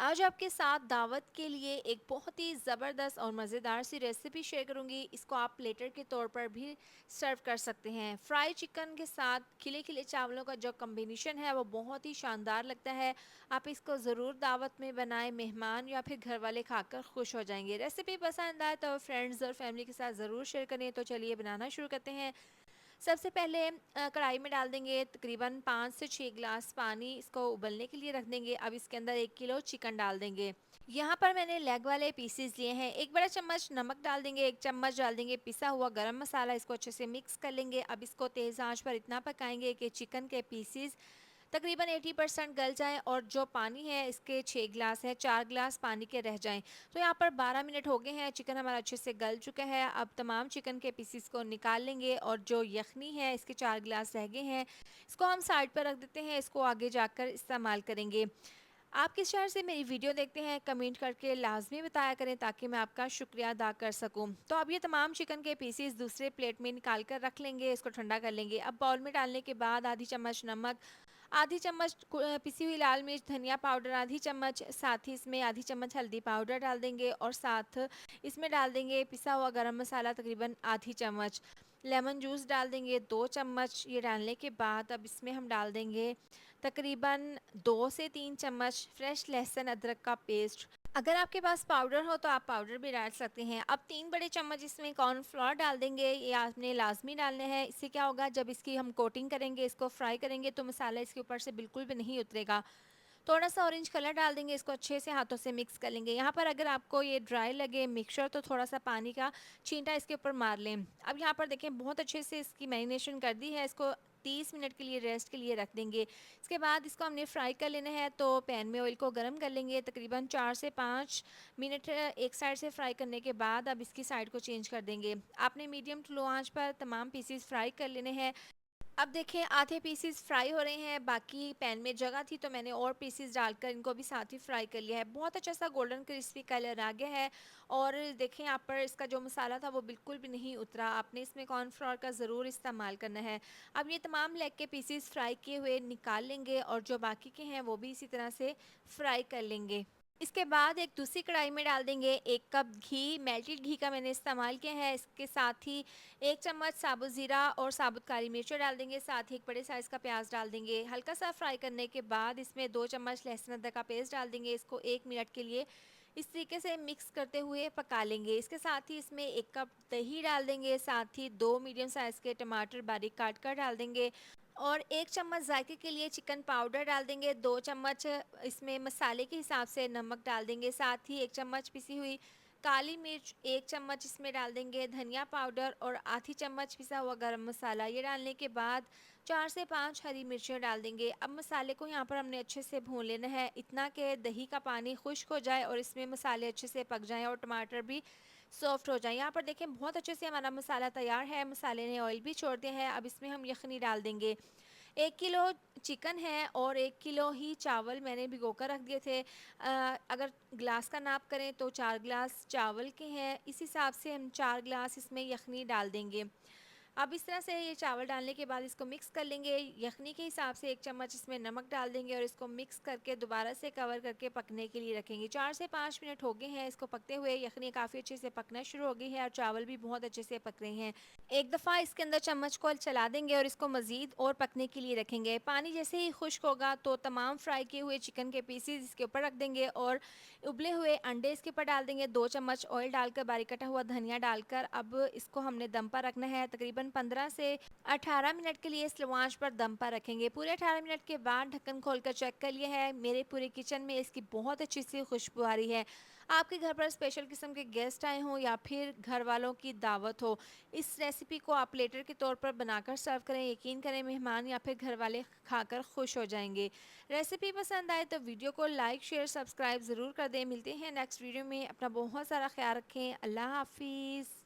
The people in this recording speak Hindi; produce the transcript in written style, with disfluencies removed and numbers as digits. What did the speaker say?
आज आपके साथ दावत के लिए एक बहुत ही ज़बरदस्त और मज़ेदार सी रेसिपी शेयर करूंगी। इसको आप प्लेटर के तौर पर भी सर्व कर सकते हैं। फ्राई चिकन के साथ खिले खिले चावलों का जो कॉम्बिनेशन है वो बहुत ही शानदार लगता है। आप इसको ज़रूर दावत में बनाएं, मेहमान या फिर घर वाले खाकर खुश हो जाएंगे। रेसिपी पसंद आए तो फ्रेंड्स और फैमिली के साथ ज़रूर शेयर करें। तो चलिए बनाना शुरू करते हैं। सबसे पहले कढ़ाई में डाल देंगे तकरीबन 5 से 6 गिलास पानी, इसको उबलने के लिए रख देंगे। अब इसके अंदर 1 किलो चिकन डाल देंगे। यहाँ पर मैंने लेग वाले पीसेस लिए हैं। 1 बड़ा चम्मच नमक डाल देंगे, 1 चम्मच डाल देंगे पिसा हुआ गरम मसाला, इसको अच्छे से मिक्स कर लेंगे। अब इसको तेज़ आंच पर इतना पकाएंगे कि चिकन के पीसेस तकरीबन 80% गल जाएँ और जो पानी है इसके 6 गिलास है, 4 गिलास पानी के रह जाएँ। तो यहाँ पर 12 मिनट हो गए हैं, चिकन हमारा अच्छे से गल चुका है। अब तमाम चिकन के पीसेस को निकाल लेंगे और जो यखनी है इसके 4 गिलास रह गए हैं, इसको हम साइड पर रख देते हैं, इसको आगे जाकर इस्तेमाल करेंगे। आप किस शहर से मेरी वीडियो देखते हैं कमेंट करके लाजमी बताया करें ताकि मैं आपका शुक्रिया अदा कर सकूं। तो अब ये तमाम चिकन के पीसेस दूसरे प्लेट में निकाल कर रख लेंगे, इसको ठंडा कर लेंगे। अब बाउल में डालने के बाद आधी चम्मच नमक, आधी चम्मच पिसी हुई लाल मिर्च, धनिया पाउडर आधी चम्मच, साथ ही इसमें आधी चम्मच हल्दी पाउडर डाल देंगे और साथ इसमें डाल देंगे पिसा हुआ गरम मसाला तकरीबन आधी चम्मच, लेमन जूस डाल देंगे 2 चम्मच। ये डालने के बाद अब इसमें हम डाल देंगे तकरीबन 2 से 3 चम्मच फ्रेश लहसुन अदरक का पेस्ट। अगर आपके पास पाउडर हो तो आप पाउडर भी डाल सकते हैं। अब 3 बड़े चम्मच इसमें कॉर्नफ्लोर डाल देंगे, ये आपने लाज़मी डालने हैं। इससे क्या होगा, जब इसकी हम कोटिंग करेंगे, इसको फ्राई करेंगे तो मसाला इसके ऊपर से बिल्कुल भी नहीं उतरेगा। थोड़ा-सा ऑरेंज कलर डाल देंगे, इसको अच्छे से हाथों से मिक्स कर लेंगे। यहाँ पर अगर आपको ये ड्राई लगे मिक्सचर तो थोड़ा-सा पानी का छींटा इसके ऊपर मार लें। अब यहाँ पर देखें बहुत अच्छे से इसकी मैरिनेशन कर दी है, इसको 30 मिनट के लिए रेस्ट के लिए रख देंगे। इसके बाद इसको हमने फ्राई कर लेना है, तो पैन में ऑयल को गरम कर लेंगे। तकरीबन 4 से 5 मिनट एक साइड से फ्राई करने के बाद अब इसकी साइड को चेंज कर देंगे। आपने मीडियम टू लो आँच पर तमाम पीसेस फ्राई कर लेने हैं। अब देखिए आधे पीसेस फ्राई हो रहे हैं, बाकी पैन में जगह थी तो मैंने और पीसेस डालकर इनको भी साथ ही फ्राई कर लिया है। बहुत अच्छा सा गोल्डन क्रिस्पी कलर आ गया है और देखें यहाँ पर इसका जो मसाला था वो बिल्कुल भी नहीं उतरा। आपने इसमें कॉर्नफ्लोर का ज़रूर इस्तेमाल करना है। अब ये तमाम लेग के पीसेस फ्राई किए हुए निकाल लेंगे और जो बाकी के हैं वो भी इसी तरह से फ्राई कर लेंगे। इसके बाद एक दूसरी कढ़ाई में डाल देंगे 1 कप घी, मेल्टेड घी का मैंने इस्तेमाल किया है। इसके साथ ही 1 चम्मच साबुत ज़ीरा और साबुत काली मिर्च डाल देंगे, साथ ही एक बड़े साइज़ का प्याज डाल देंगे। हल्का सा फ्राई करने के बाद इसमें 2 चम्मच लहसुन अदरक का पेस्ट डाल देंगे। इसको 1 मिनट के लिए इस तरीके से मिक्स करते हुए पका लेंगे। इसके साथ ही इसमें 1 कप दही डाल देंगे, साथ ही 2 मीडियम साइज़ के टमाटर बारीक काट कर डाल देंगे और 1 चम्मच जायके के लिए चिकन पाउडर डाल देंगे। 2 चम्मच इसमें मसाले के हिसाब से नमक डाल देंगे, साथ ही 1 चम्मच पिसी हुई काली मिर्च, 1 चम्मच इसमें डाल देंगे धनिया पाउडर और आधी चम्मच पिसा हुआ गरम मसाला। ये डालने के बाद 4 से 5 हरी मिर्चें डाल देंगे। अब मसाले को यहाँ पर हमने अच्छे से भून लेना है, इतना कि दही का पानी खुश्क हो जाए और इसमें मसाले अच्छे से पक जाएँ और टमाटर भी सॉफ्ट हो जाए। यहाँ पर देखें बहुत अच्छे से हमारा मसाला तैयार है, मसाले ने ऑयल भी छोड़ दिया है। अब इसमें हम यखनी डाल देंगे। 1 किलो चिकन है और 1 किलो ही चावल मैंने भिगोकर रख दिए थे। अगर ग्लास का नाप करें तो 4 ग्लास चावल के हैं, इस हिसाब से हम 4 ग्लास इसमें यखनी डाल देंगे। अब इस तरह से ये चावल डालने के बाद इसको मिक्स कर लेंगे। यखनी के हिसाब से 1 चम्मच इसमें नमक डाल देंगे और इसको मिक्स करके दोबारा से कवर करके पकने के लिए रखेंगे। 4 से 5 मिनट हो गए हैं इसको पकते हुए। यखनी काफ़ी अच्छे से पकना शुरू हो गई है और चावल भी बहुत अच्छे से पक रहे हैं। एक दफ़ा इसके अंदर चम्मच को चला देंगे और इसको मज़ीद और पकने के लिए रखेंगे। पानी जैसे ही खुश्क होगा तो तमाम फ्राई किए हुए चिकन के पीसेस इसके ऊपर रख देंगे और उबले हुए अंडे इसके ऊपर डाल देंगे। 2 चम्मच ऑयल डालकर बारीक कटा हुआ धनिया डालकर अब इसको हमने दम पर रखना है। तकरीबन 15 से 18 मिनट के लिए स्लो आंच पर दम पर रखेंगे। पूरे 18 मिनट के बाद ढक्कन खोलकर चेक कर लिया है, मेरे पूरे किचन में इसकी बहुत अच्छी सी खुशबू आ रही है। आपके घर पर स्पेशल किस्म के गेस्ट आए हों या फिर घर वालों की दावत हो, इस रेसिपी को आप प्लेटर के तौर पर बनाकर सर्व करें। यकीन करें मेहमान या फिर घर वाले खाकर खुश हो जाएंगे। रेसिपी पसंद आए तो वीडियो को लाइक शेयर सब्सक्राइब ज़रूर कर दें। मिलते हैं नेक्स्ट वीडियो में, अपना बहुत सारा ख्याल रखें। अल्लाह हाफिज़।